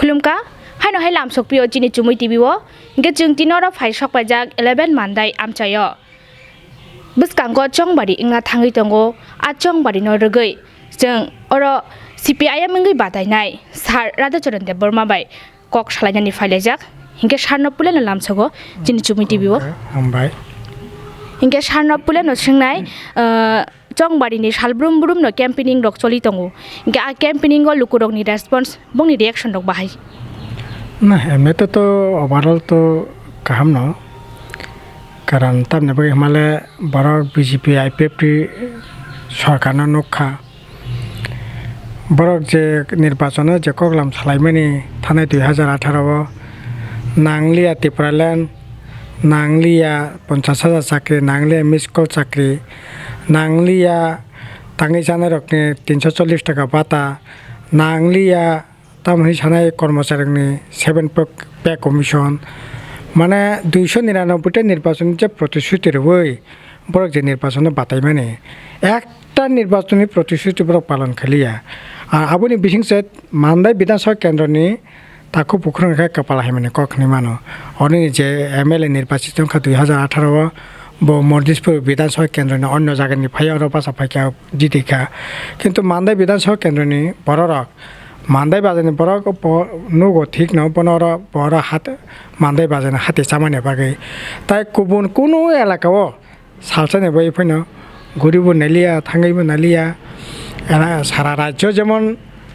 खुलुमका हायनो हाय लामसकपियो जिनि चुमुइ टिभिओ इंगे जों तिनर फाइ सकपाइजाक 11 मान्दाइ आमचायो बुसकांगो चंगबारि इंना थाङै दंगो आ चंगबारि न रगै जों अर CPIM इंगै बादायनाय सार राधाचरण देबबर्मा बाय कक सालायनानि फाइलाइजाक इंगे सारन पुलेन लामसगो जिनि चुमुइ टिभिओ हामबाय इंगे सारन पुलेन सोंनाय चंगबारिनि सालब्रुम ब्रुम न कैम्पेनिंग रक चलि दंगो इंगे आ कैम्पेनिंग गो लुकुरकनि रेसपन्स बंनि रिएक्शन रक बाहाय ना एमने तो ओवरऑल तो कहम न कारण तबने बगे हमाले बड़ा बीजेपी आईपीएफटी सरकार न नखा बरक जे निर्वाचन जे कोकलाम सालायमानि थानाय 2018 नांलिया त्रिपुरालेण्ड नांलिया 50,000 चाकरी नांलिया मिसकल चाकरी नांलिया ताङै जानाय रकनि 340 टाका बाता नांलिया तामहि सानाय कर्मचारिनि 7 पे कमिशन माने 299 निर्वाचन जे प्रतिश्रुति रवै बरक जे निर्वाचन बातायमानि একটা নির্বাচনী প্রতিশ্রুতিপূর্বক পালন খালিয়া আর আবুনি বিশিংসে মান্দাই বিধানসভা কেন্দ্রনি তাকু পুখরংখা কপালাই মানে কখনি মানো অনি যে এমএলএ নির্বাচিত সংখ্যা 2018 মর্দিসপুর বিধানসভা কেন্দ্রনি অন্য জায়গানি ফাইয়ার পাশা ফাইকা জিতিকা কিন্তু মান্দাই বিধানসভা কেন্দ্রনি বড়রক মান্দাই বাজানি বড়ক নুগো ঠিক ন বনর বড় হাত মান্দাই বাজানি হাতে চামানে বাগে তাই গুবুন কোনো এলাকাও সালসানে বই ফৈন গরিবও নালিয়া থাঙ্গাইবো নালিয়া এরা সারা রাজ্য যেমন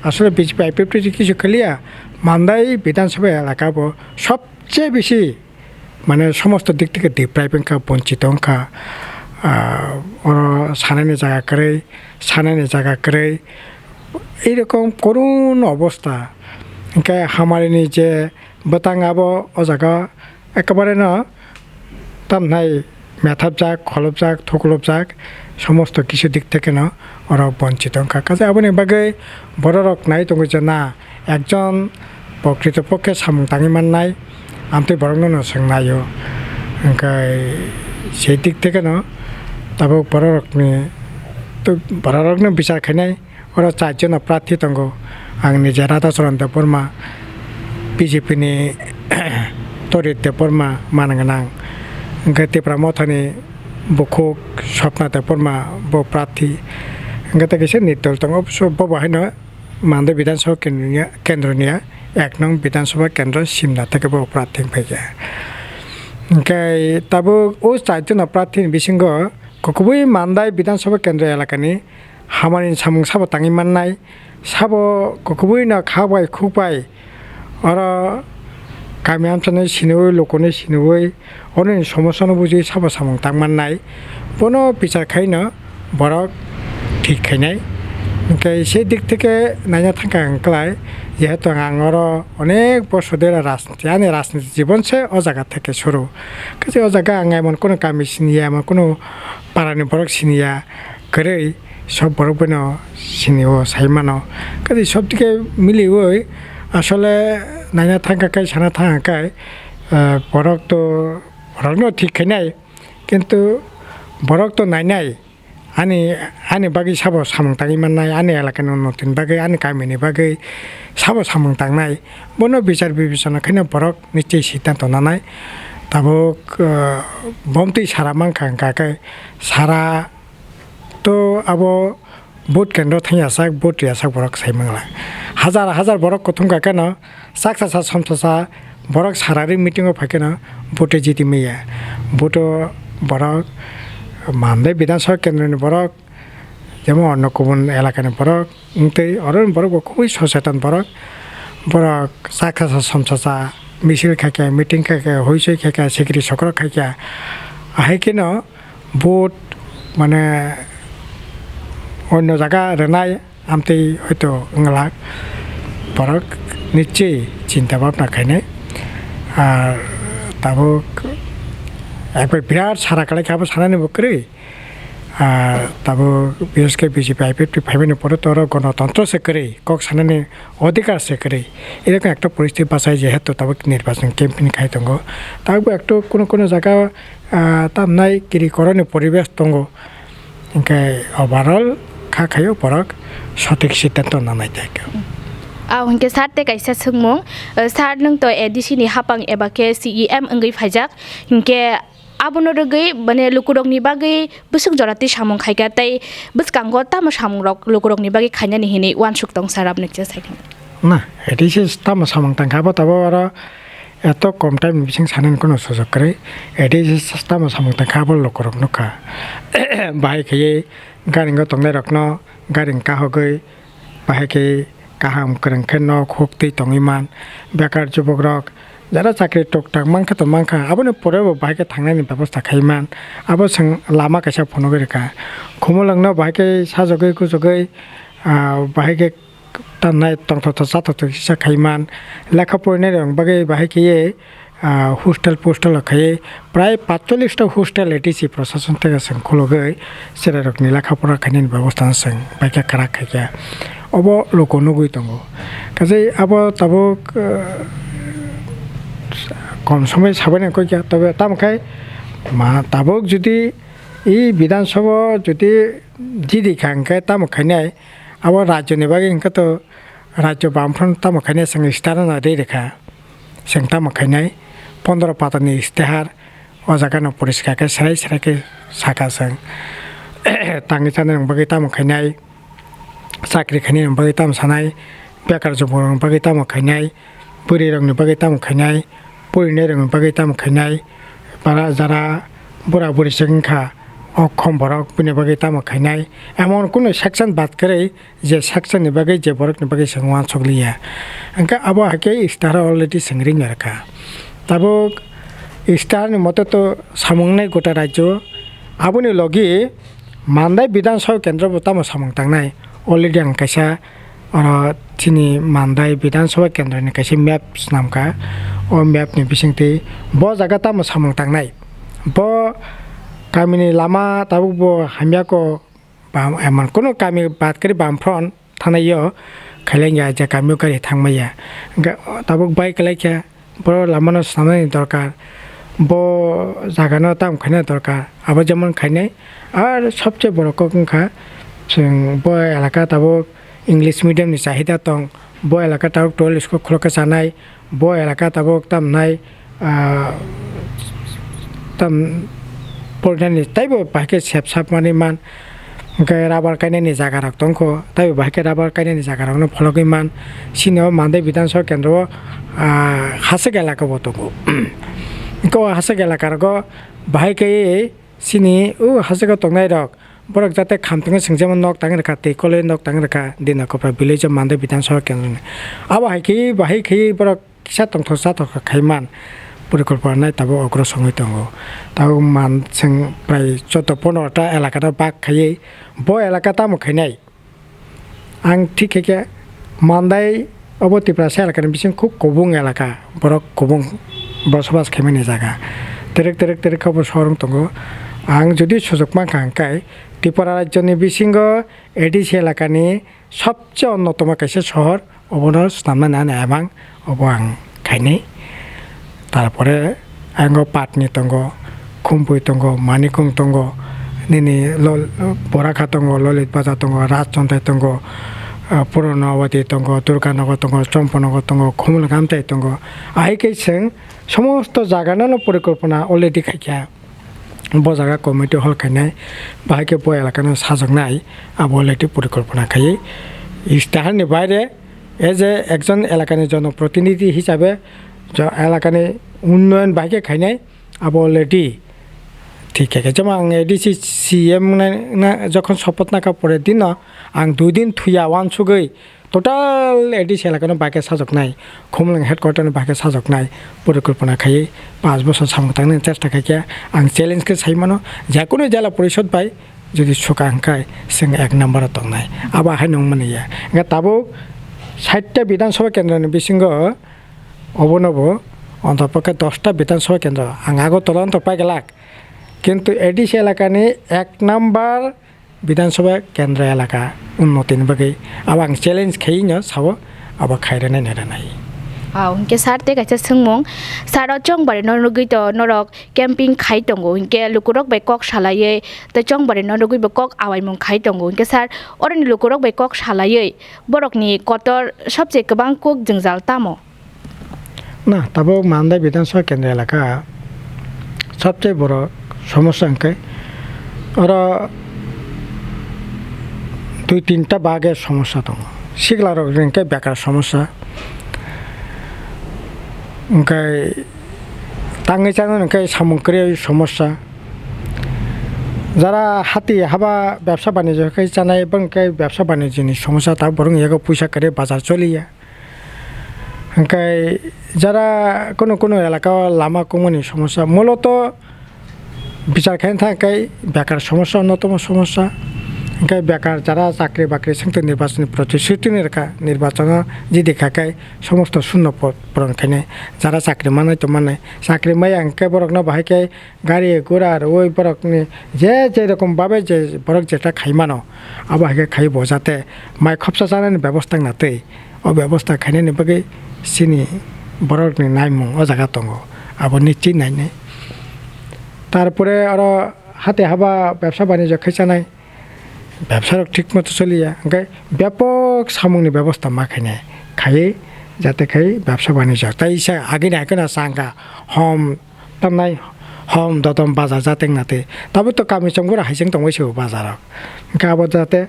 আসলে বিজেপি আইপিএফটি কিছু খেলিয়া মান্দাই বিধানসভা এলাকাবো সবচেয়ে বেশি মানে সমস্ত দিক থেকে ডিপ্রাইভেংকা বঞ্চিত অঙ্কা ওর সানানি জায়গা করে এইরকম করুণ অবস্থা ইনকা হামারিনি যে বতাঙাবো ও জায়গা একেবারে না তামনাই মেথাপ যাক খলপ যাক থকলপ যাক সমস্ত কিছু দিক থেকে না ওরা বঞ্চিত কাজে আপনি বাগে বড় রক নাই তো যে না একজন প্রকৃতপক্ষে সামতাঙি মান নাই আমি বড় সোংনাইও ওখাই সেই দিক থেকে না তারপর বড় রকনি তো বড় রকনি বিচার খাইনাই ওরা 4 জন প্রার্থী দङ आं निजे राधाचरण देबबर्मा बिजेपिनि तरित देबबर्मा मानगोन आं त्रिपुरा मथानि बुकुक स्वप्ना देबबर्मा ब प्रार्थी ओंखाय गेसे निर्दल दङ बबाहायनो मान्दाइ विधानसभा केन्द्रनिया 1 नং विधानसभा केन्द्र सिमना থেকে ब प्रार्थी फैया ओंखाय ताबो ओ 4 জন प्रार्थीनि बिसिंगो गुबै मान्दाइ विधानसभा केन्द्र एलाकानि हामानि सामुं साबो ताङि माननाय साबो गुबै ना खाबाय खुबाय आरो गामि ओनसोलनि सिनुवै लोकनि सिनुवै अनेक समस्यानो बुझि साबो सामुं तांमाननाय बनो বিচার खायनो बरक ঠিক खायनाय ओंखाय সেই দিক থেকে नायना थांखा आंखलाय যেহেতু आङर अनेक बছর ধরে রাজনীতি জীবন সে ও জায়গা থেকে শুরু কাজে ও জায়গা आं এমন কোনো গামি সিনিয়া এমন কোনো পাড়ানি বরক সিনিয়া করে সব বড় বনো সিনিও সাইমানো কাজে সব দিকে মিলিওই আসলে নাইনা থাকাকাই সানা থাকাকাই বরক তো বরকনো ঠিক খাইনাই কিন্তু বরক তো নাইনাই আনি বাকি সাবো সামং তাঙি মাননাय আনি এলাকাनि উন্নতিनि बागै आनि गामिनि बागै साबो सामं तांनाय बनो বিচার বিবেচনা खायनो बरक निश्चय सिद्धांत नानाय ताबो बमतै सारा मांखा गाकै सारा तो अब भोट केन्द्र थांयासाक भोट रियासाक बरक साइमांला हाजार बरक कथुम गाकेन साकसा समसा बरक सारारि मिटिंग फाकेन भोटे जिति मैया भोट बरक मान्दाइ विधानसभा केन्द्रनि बरक जेमन अन्य गुबुन एलाकानि बरक उंतै अरन बरक खुबै सचेतन बरक साकसा समसा मिसिल खाके मिटिंग खाके हइसै खाके सेक्रेटारि सक्र खाके आहायकेन भोट माने অন্য জায়গা রেনাই আমতে হয়তো ওংলাক বরক নিশ্চয়ই চিন্তা ভাবনা খাইনাই আর তাবো একবার বিরাট সারা কালে খাবো সারা নেব করে আর তাবো বিশেষ করে বিজেপি আইপিএফটি ফাইভের পরে তো গণতন্ত্র সে করে কক সানানি অধিকার সে করে এরকম একটা পরিস্থিতি বাসায় যেহেতু তাবো নির্বাচন ক্যাম্পেইন খাই দङ তাবো একটু কোনো জায়গা তামনাই কিরিকরণি পরিবেশ দङ ओंखाय ओभारअल खाखायो बरक सঠিক সিদ্ধান্ত নানাই থাকে Hingke sar te kaisa sungmung sar nung to ADC ni hapang eba ke CEM engai phaijak hingke abono rogoi bane lukurok ni bagai busuk jorati samung khaiga tai buskango tamo samung rok lukurok ni bagai khaina ni hini wan suk tong sarap nek chasaikin না এটি সে তাম সামং তাঙ্কাবো তাবো আর এত কম time বিসিং Saanen কোনো সুযোগ করে এটি সে তাম সামং তাঙ্কাবো লোকরক নুকা বাহাই খেয়ে গারিঙ্গ তংলাই রকন গারিং কাহগৈ বাহাই খেয়ে কাহাম করংখে ন খুকতি তংইমান বেকার যুবক রক যারা চাকরি টুকটাক মাংখা তো মাংখা আবনে পরেও বাহাইকে থাংনাयनि ব্যবস্থা খাইমান আবো जों लामा कायसा फनगरिका खुमलंनो बाहाइके साजगै कुजगै बाहाइके ताननाय तंथथ साथथ सिसा खाइमान लेखा फरायनाय रं बागै बाहाइके हस्टेल पोस्टेल खाइ प्राय 45टा हस्टेल एटीसी प्रशासन থেকে जों खुलगै सेरारकनि लेखा फरा खाइनायनि व्यवस्था जों बाहाइके खारा खाइया अब लोको नुगै दङ काजै अब ताबो कम समय साबायनाय कइया तबे तामखाय मा ताबो जुदि इ विधानसभा जुदि जिदि खांखाय तामखायनाय अब राज्यनि बागै इनका तो राज्य बामफ्रन तामखायनाय जों स्टारना दै रेखा जों तामखायनाय 15 पातानि इस्तेहार ओ जागानो परिस्कारके सराय साखा जों ताङै थानाय बागै तामखायनाय साख्रि खायनाय बागै ताम सानाय बेकार जबरनि बागै तामखायनाय बुरि रंनि बागै तामखायनाय फरायनाय रंनि बागै तामखायनाय बारा जारा बुरा बुरि सिंखा অক্ষম বরক পিনে বাগে তামা খাইনাই এমন কোনো সেকশন বাদ করে যে সেকশননি বাগে যে বরকনি বাগে সংওয়ান সকলিয়া এনকা আবো হাকে স্টার অলরেডি সংরিং রাখা তাবো স্টারনি মতে তো সামংনাই গোটা রাজ্য আবনি লগি মানদাই বিধানসভা কেন্দ্র তামা সামং তাংনাই অলরেডি আং কাইসা চিনি মানদাই বিধানসভা কেন্দ্রনি কাইসা ম্যাপস নামকা ও ম্যাপনি বিসিংতে ব জায়গা তামা সামং তাংনাই ব गामिनि लामा ताबो हामियाको एमन कोनो गामि बात करी बामफ्रन थानायो खाइलांया जे गामियाव गारि थांमाया ताबो बाइक लाइखा बरो लामानो सामनायनि दरकार ब जागानो ताम खायनाय दरकार आबो जेमन खायनाय आर सबसे बड़ कखा जों ब एलाका ताबो इंग्लिश मिडियामनि चाहिदा दं ब एलाका ताबो टोल स्कुल खुलका जानाय ब एलाका ताबो तामनाय ताम पड़नायनि ताइबो बाहायके सेबसाब माने मान राबार गायनायनि जागा रक दंखो ताइबो बाहायके राबार गायनायनि जागा रकनो फलगै मान सिनाव मानदाय विधानसभा केन्द्र हासे गेलाको बतको को हासे गेलाकारको बाहायके सिनि उ हासेको तंनाय रक बरक जाते खामथिङे संजेमन नक तांग रखा ते कले नक तांग रखा दिना कपरा विलेज मानदाय विधानसभा केन्द्र अब बाहायके बरक किसा तंथ साथ खाइमान परिकल्पना ताबो अग्र सङै दङ ताबो मान जों प्राय 14-15टा एलाकाता बाग खायै ब एलाका तामो खायनाय आं थिकखे मानदाय अबतिप्रासा एलाकानि बिसिं खुब कबुं एलाका बरक कबुं बसबास खायमानि जागा तेरेक खबर सहर दङ आं जुदि सुजुग माखांखाय त्रिपुरा राज्यनि बिसिंग एडिसि एलाकानि सबसे अन्यतम कायसे सहर अबनो नामना नाना एबां अब आं खायनाय তারপরে আঙ্গ পাটনি তঙ্গ খুমপুই তঙ্গ মানিকুং তঙ্গ নিনি বরাখা তঙ্গ ললিত বাজার তঙ্গ রাজচন্দ্রাই তঙ্গ পুরনবতী তঙ্গ দুর্গানগর তঙ্গ চম্পনগর তঙ্গ খুমুল গামতাই তঙ্গ আইকে जों সমস্ত জায়গানো পরিকল্পনা অলরেডি খাইয়া ব জায়গা কমিটি হল খাইনাই বাহাইকে ব এলাকানো সাজংনাই আব অলরেডি পরিকল্পনা খাই ইস্তাহারনি বাইরে এজ এ একজন এলাকানি জনপ্রতিনিধি হিসাবে এলাকানি উন্নয়ন বাহাইকে খাইনাই আব অলরেডি ঠিক আছে যেমন आं एडिसि CM যখন শপথ নাকা পরে দিন आं 2 दिन थुया वान सुगै टोटाल एडिसि एलाकानो बाहाइके साजगनाय खुमलुं हेडक्वार्टारनि बाहाइके साजगनाय परिकल्पना खायै 5 বছর सामु थांनो चेष्टा खायखा आं चेलेन्जखौ सायमानो जेकुनु जिल्ला परिषद बाय जुदि सुखांखाय जों 1 नम्बर दंनाय आबा हाय नंमोनया ताबो 60टा विधानसभा केन्द्रनि बिसिंगो अबनबो অন্তপক্ষে 10টা বিধানসভা কেন্দ্র आं आगो तदন্ত पाइ गेलाक কিন্তু एडिसि एलाकानि 1 नम्बर विधानसभा केन्द्र एलाका उन्नतिनि बागै अब आं चेलेन्ज खाइनो साबो अब खाइरनाय नायनाय Hinke sar te kaisa sungmung saro chongbari no rugui to norok camping khai tongo hinke lukurok bai kok salaye te chongbari no rugui ba kok awai mung khai tongo hinke sar orani lukurok bai kok salaye borokni kotor sabje kwbang kok jingjal tamo না তবে মালদা বিধানসভা কেন্দ্র এলাকা সবচেয়ে বড় সমস্যা অঙ্কে ওরা 2-3টা বাঘের সমস্যা দङ সিগলার অঙ্কে বেকার সমস্যা ओमफ्राय ताङै जानो ओंखाय सामुंख्रि समस्या যারা হাতি হাবা ব্যবসা বাণিজ্য খাই জানাই এবং ব্যবসা বাণিজ্যনি সমস্যা তা বরং এগো পয়সা করে বাজার চলিয়া ওমफ्राय যারা কোনো কোনো এলাকা লামা কমনি সমস্যা মূলত বিচার খাইनो थाखाय বেকার সমস্যা অন্যতম সমস্যা ओमफ्राय বেকার যারা চাকরি বাকরি সংসদ নির্বাচনী প্রতিশ্রুতি নির্বাচন যে দেখাকায় সমস্ত শূন্য পূরণখানে যারা চাকরি মানায় তো মানায় চাকরি মাইয়া অঙ্কে বরক না বাহাইকে গাড়ি ঘোড়া আর ওই বরকনি যেরকমভাবে যে বরক যেটা খাই মানো আবাহাইকে খাইব যাতে মাই খপসা জানানি ব্যবস্থা নাতে ও ব্যবস্থা খাইনানি বাকি সিনি বরকনি নাইমুং ও জায়গা দङ আবার নিশ্চিত নাই তারপরে আরো হাতে হাবা ব্যবসা বাণিজ্য খাইছানায় ব্যবসার ঠিক মতো চলিয়া ওমफ्राय ব্যাপক সামুংনি ব্যবস্থা মাখাইনে খাইয়ে যাতে খাই ব্যবসা বাণিজ্য তাই ইসা আগে না এখন সাঙ্গা হম তামনাই হম দতম বাজার যাতে নাতে তবে তো কামি চমগুলো হাইজেং দংবাইছে বাজারাव ओमफ्राय আবার যাতে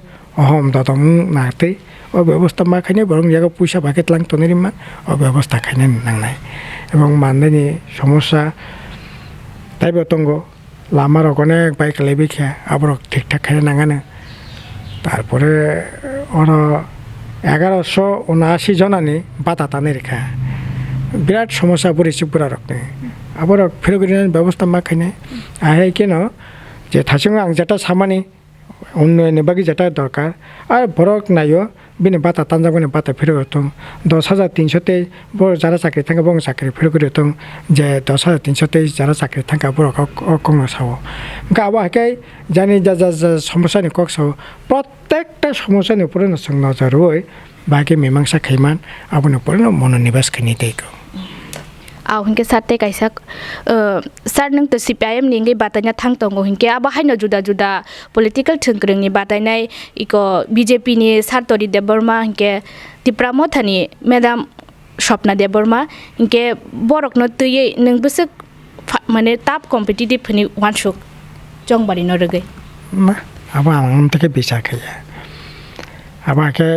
হম দতম নাতে ও ব্যবস্থা মাখাইনে বরং জায়গা পয়সা বাকেট লাং তনিরিমান ও ব্যবস্থা খাইনে নাংনাই এবং মানদানি সমস্যা তাইবো দङ লামার অনেক বাইক লাইবেখিয়া আবার ঠিকঠাক খাইনে নাঙানো তারপরে ওরা 1179 জনানি বাতা টানে রেখা বিরাট সমস্যা পড়েছে পুরা রকমে আবার ফেরগিনের ব্যবস্থা মাখাইনে আহে কেন যে থাসিং আং যেটা সামানি উন্নয়নের বাকি যেটা দরকার আর বরক নাইও বিনে বাতা টানজাবনে বাতা ফেরগতং 10,323 বড় যারা চাকরি থাকে বং চাকরি ফেরগতং যে 10,323 যারা চাকরি থাকে বড় কম সাও গাবাকে জানি যা সমস্যানি কক সাও প্রত্যেকটা সমস্যানি উপরে নজর রই বাকি মীমাংসা খাইমান আপনি উপরে মনোনিবেশ খাইনি দেইকো hinke sate kaisa sar nang to CPIM ningi batanya thang tongo hinke aba haino juda juda political thungkreng ni batainai iko BJP ni Sartori Debbarma hinke Tipramo thani madam Swapna Debbarma hinke borok no tuye nang busuk mane tap competitive ni wanshuk jongbari no regai না আবার আমার থেকে বিচার খাইয়া আবাকে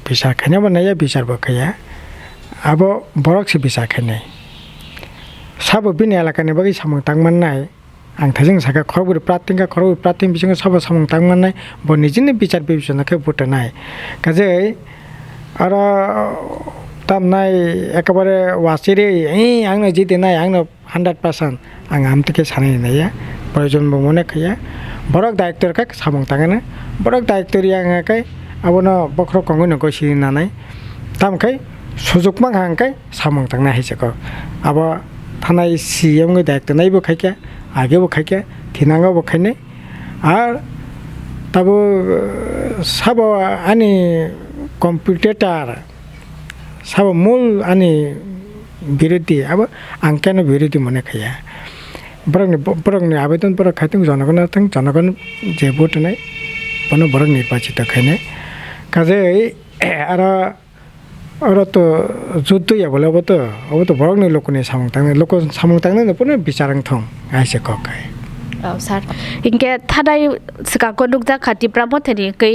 বিচার খাইনা বানাইয়া বিচার বখাইয়া আবো বরকসি বিচার খাইনাই সাবো বিনি এলাকানি বাকি সামং তাংমাননাই आं थाजों साका खरबुरि प्राथिं बिजों साबा सामं तांमाननाय बनिजिनि बिचार बिबेचनाखौ बुटनाय काजै आरो तामनाय एकेबारे वासिरे आंनो जिदिनाय आंनो 100% आं आमथिके सानायनाया प्रयोजनबो मोनाखैया बरक दायित्वरखा सामं तांगानो बरक दायित्वरि आंगाखै आबोनो बख्र कंगनो गसिनानै तामखै सुजुग मांहांखै सामं तांना हाइसको आबो थानाय सीएमनि दायित्व नायबो खायखा आगे वो खाई थिनांगा वो खाई और तब सब आनी कम्पिटेटर सब मूल आनी विरोधी अब आंकेन विरोधी मने खाया बरंगनि आवेदन पर खाइतों जनगण जे भोट नहीं बनो बरंग निर्वाचित खाइने काजे और तो जुद्ध या बोले अब तो बरंग नहीं लोग ने सामंग तांगने न पुने बिचारंग थों ऐसे कॉकाय सर इनके थादाई सकाको नुकजा खाती प्रामोथनी कई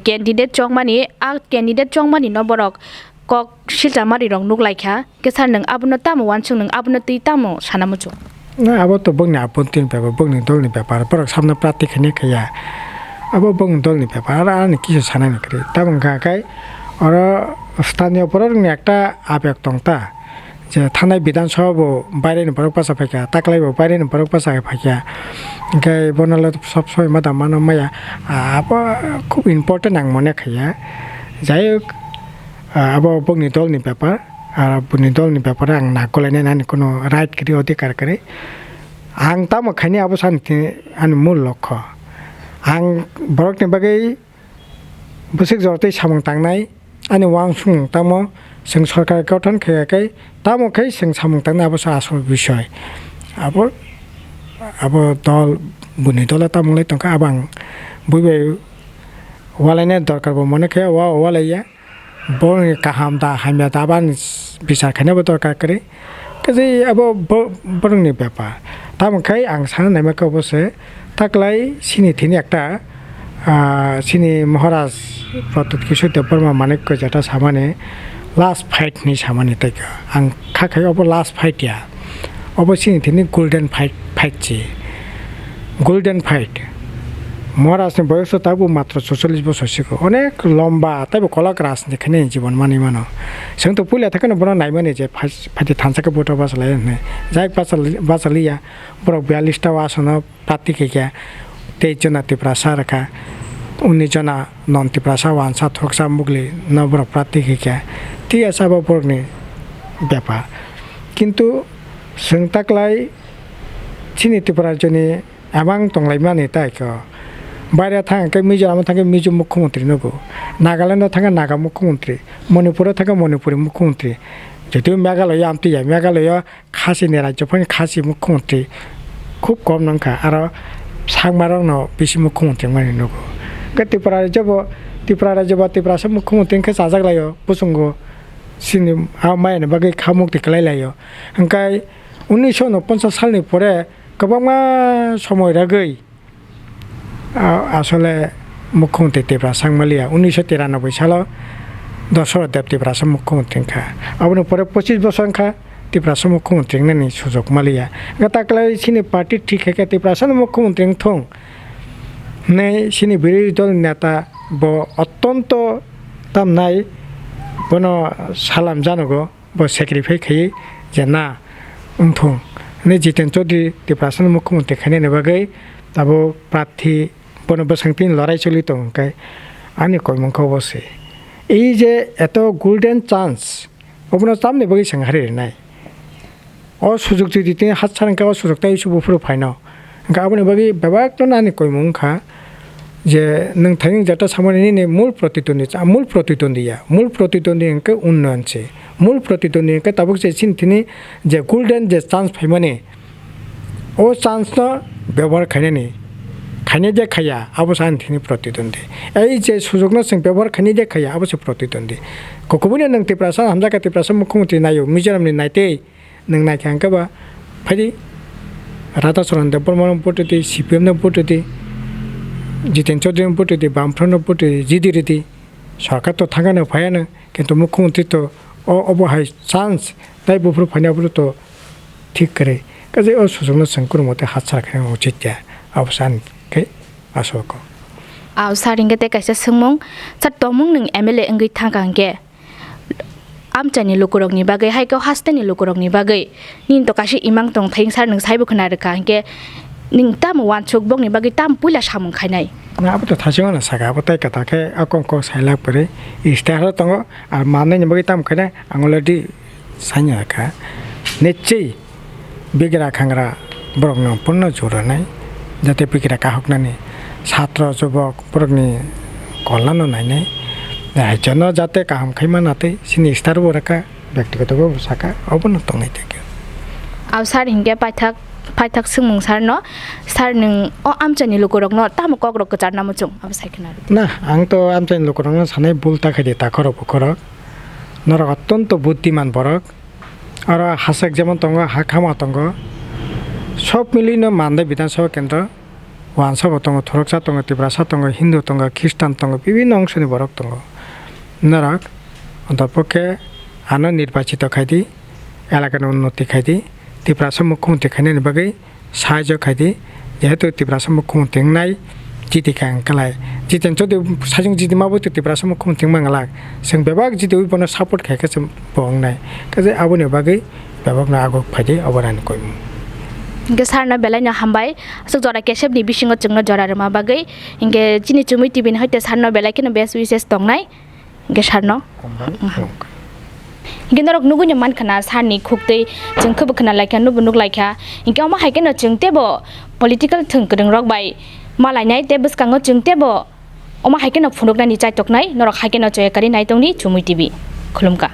कैंडिडेट चोंगमानी आ कैंडिडेट चोंगमानी न बरक कक शिलतामारी रंग नुक लाइखा के सर नंग आबनो तामो वानसुं नंग आबनो ति तामो सानामुचो ना अब तो बंगनि आपत्तिन पेपर बंगनि दलनि पेपर बरक सामना प्रातिखने खया अब बंग दलनि पेपर आनि किसो सानानि करे ताबं काकाय और स्थानीय परनि एकटा आबेग दंता जे थानाय विधानसभा बायरेनि बरक पासा फायखा ताकलाइबो बायरेनि बरक पासा फायखा ओमफ्राय बनाला सब समय मादा मानो माया अब खूब इम्पर्टेन्ट आं मने खाया जाय अब बंगनि दलनि पेपर और बंगनि दलनि पेपर आं नागलायनाय नानि कोनो राइट करि अधिकार करि आं तामो खायनि अब शान्ति आंनि मूल लक्ष्य आं बरकनि बागै बोसोर जरतै सामं तांनाय आंनि वांसुं तामो जों सरकार गठन खायाखै तामोखै जों सामं थांनो आबो आसल বিষয় आबो दल बुनि दल तामंलाय तंका आबां बुइबे वालायने दरकार बो मने खाया वालाया बरनि काहाम दा हामिया दाबान बिसार खानाबो दरकार करे काजे आबो बरनि बेपार तामंखाय आं सानो नायमाखौ अबसे ताकलाय सिनि थिनि एकटा सिनि महाराज प्रतुत किशोर देबबर्मा मानिक जाता सामाने लास्ट फाइट नि सामाने तैका आं खाखाय अब लास्ट फाइट या अब सिनि थिनि गोल्डन फाइट छि गोल्डन फाइट महाराज नि बयस ताबु मात्र 46 बছর सिको अनेक लम्बा ताबु कलक राजनि खने जीवन मानि मानो जों तो पुलिया थाकनो बन नायमाने जे फाइट थानसाके बोट बासलाय ने जाय बासलिया बरक 42 टा आसन प्रातिकिका 23 जना तिप्रासा रखा 19 जना नन तिप्रासा वानसा थोकसा मुगली नबर प्रातिकिका ती साबो बरनि बेपार किन्तु जों ताकलाय सिनि तिप्रा जनि आबां तंलाय माने ताइको বাইরে থাকে মিজোরামে থাকে মিজো মুখ্যমন্ত্রী নগো নাগাল্যান্ডে থাকে নাগা মুখ্যমন্ত্রী মণিপুরে থাকে মণিপুরি মুখ্যমন্ত্রী যদিও মেঘালয় আমতি যায় মেঘালয় খাসিনি রাজ্যफोरनि খাসি মুখ্যমন্ত্রী খুব কম নংখা আর সাংমারং বেশি মুখ্যমন্ত্রী মানে নগো ত্রিপুরা রাজ্য ত্রিপুরাসो मुख्यमंत्रीखौ जाजागलायो बुसुंग सिनि मायने बागै खामुक्ति खालायलायो ओंखाय 1949 सालनि परे गोबां समय रागै আসলে মুখ্যমন্ত্রী ত্রিপুরা মালিয়া 1993 সালে দশরথ দেব ত্রিপুরাসো মুখ্যমন্ত্রী খা আবনো পরে 25 বছর খা ত্রিপুরাসো মুখ্যমন্ত্রী নানি সুযোগ মালিয়া তাকলাই সিনি পার্টি ঠিক হেকে ত্রিপুরাসো মুখ্যমন্ত্রী থং नै सिनि বিরোধী দল নেতা ব অত্যন্ত তামনাই বনো সালাম জানগো ব স্যাক্রিফাইস খাই যে না উনথং नै জিতেন চৌধুরী ত্রিপুরাসো মুখ্যমন্ত্রী খানে নেবাগै তাবো প্রার্থী বনো বসংতিন লড়াই চলি তংকাই আনি কইমংখौ বসে এই যে এত গোল্ডেন চান্স অবনো সামনে বগি সংহারে নাই ও সুযোগ যদি তিনি হাত ছাড়াঙ্কা ও সুযোগটা ইস্যু বুফুরো ফাইনাও গাবনে বগি বেবাক নানি কইমংখা যে नोंथांनि जाता सामान्यनि मूल प्रतिद्वंदी अंक उन्नयन से मूल प्रतिद्वंदी अंक तबक से सिंथिनी जे गोल्डन जे चांस फाइमाने ओ चांस न व्यवहार खाने जे खाया अबसान थिनी प्रतिद्वंदी ए जे सुजोग न जों व्यवहार खाने जे खाया अबसे प्रतिद्वंदी कोकोबुने नों तिप्रासा हामजाका तिप्रासा मुख्यमंत्री नायो मिजोरामनि नायते नों नायखांकाबा फायदि राधाचरण देबबर्मा पटति सीपीएम न पटति जितेन चौधरी पटति बामफ्रन पटति जिदिरिति सरकार तो थांगानो फायानो किन्तु मुख्यमंत्री तो अबहाय चांस दाय बुफुर फायनाबो तो ठीक करे काजे ओ सुजोग न संकुर मते हात सारखाय उचित जा अबसान के आसोको आव सारिंगे ते कैसे सोंमं सत्तमं नों एमएलए अंगै थांगांगे आमचानि लोकरगनि बागै हाइको हास्तेनि लोकरगनि बागै निन तो काशी इमां तंग थैं सार नों साइबो खोनारका के निं ताम वानचुक बगनि बागै ताम पुला सामं खायनाय ना अब तो थासिङना सागा अब तै कथाके अकंक साइला परे इस्तार तंग आ मानैनि बागै ताम खायना आंगलदि साइनाका नेचै बिगरा खांग्रा बरगन पूर्ण जोरनाय जाते बिगरा काहकनानि छात्र जुबक बरगनि कल्याण नायनाय रायजन जाते काहाम खायमा नाते सिनि स्टार बरका व्यक्तिगत साका अबन तंगनाय थाके आव सार हिंगे पाइथाक सोंमं सार न सार नों अ आमचानि लोकरग न ताम ककरक जार नामचों अब साइखना ना आं तो आमचानि लोकरग न सानै बुलता खायदे ताखर बखरक नर अत्यंत बुद्धिमान बरक और हासक जेमन तंग हाखामा तंग सब मिलिन मानदे विधानसभा केन्द्र वानसभा तंग थरकसा तंग तिप्रासा तंग हिंदू तंग ख्रिस्टान तंग विभिन्न अंशनि बरक तंग नरक अंतपक्षे आनो निर्वाचित खायदि एलाकानि उन्नति खायदि तिप्रासा मुख्यमंत्री खायनायनि बागै साहाय्य खायदि जेहेतु तिप्रासा मुख्यमंत्री नाय जितिका अंकलाय जितेन चौधरी साजों जिति माबो तिप्रासा मुख्यमंत्री मंगलाक जों बेबाक जिति उइबनो सपोर्ट खायखा जों बंनाय काजे आबोनि बागै बेबाकना आगो फायदि अबरान कोइ इंगे सारना बेलायना हामबाय सो जरा केशबनि बिसिङो जोंनो जरारमा बागै इंगे जिनि चुमै टिभिन हयते सारना बेलायखिनो बेस विशेष दंनाय इंगे सारनो इंगे नरक नुगुनि मानखाना सारनि खुक्तै जों खोबो खोना लायखा नुबो नुग लायखा इंगे अमा हायकेनो जोंतेबो पलिटिकल थंकडों रकबाय मालायनाय ते बसकाङो जोंतेबो अमा हायकेनो फुनुगनानि चायतकनाय नरक हायकेनो जयकारि नायतंनि चुमै टिभि खुलुमका।